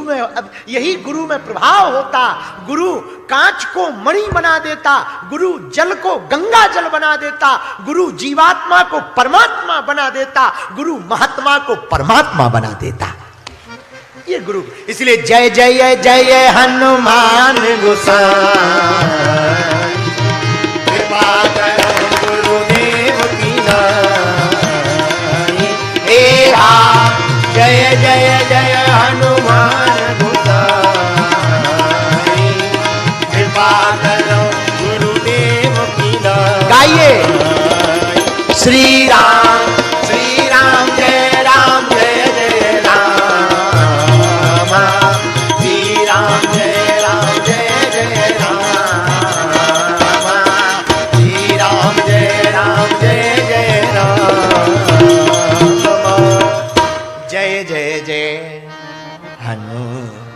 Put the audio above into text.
में, अब यही गुरु में प्रभाव होता। गुरु कांच को मणि बना देता, गुरु जल को गंगा जल बना देता, गुरु जीवात्मा को परमात्मा बना देता, गुरु महात्मा को परमात्मा बना देता। ये गुरु, इसलिए जय जय जय हनुमान गोसाई, कृपा करो गुरुदेव की नाई। हे राम जय जय जय हनुमान गोसाई, कृपा करो गुरुदेव की नाई। गाइए श्री राम जय राम जय जय राम, श्री राम जय जय राम, श्री राम जय जय राम, जय जय जय हनुमान।